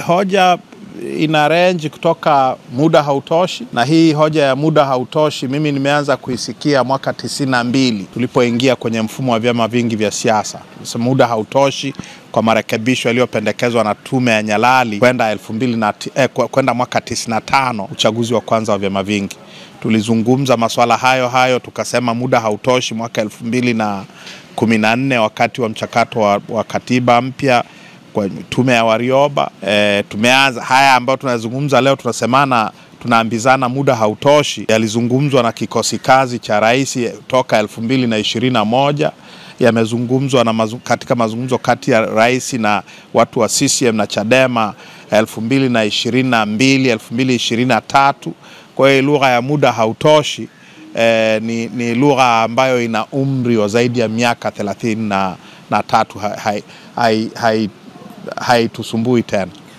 Hoja ina range kutoka muda hautoshi, na hii hoja ya muda hautoshi mimi nimeanza kuisikia mwaka 92 tulipoingia kwenye mfumo wa vyama vingi vya siasa. Muda hautoshi kwa marekebisho yaliyopendekezwa na tume ya Nyalali kwenda mwaka 95 uchaguzi wa kwanza wa vyama vingi. Tulizungumza masuala hayo tukasema muda hautoshi mwaka 2014 wakati wa mchakato wa katiba mpya kwa tume ya Warioba. Tumeanza haya ambayo tunazungumza leo, tunasemana tunaambizana muda hautoshi, yalizungumzwa na kikosi kazi cha rais toka 2021, yamezungumzwa katika mazungumzo kati ya rais na watu wa CCM na Chadema 2022 2023. Kwa hiyo lugha ya muda hautoshi ni lugha ambayo ina umri wa zaidi ya miaka 33, haitusumbui tena.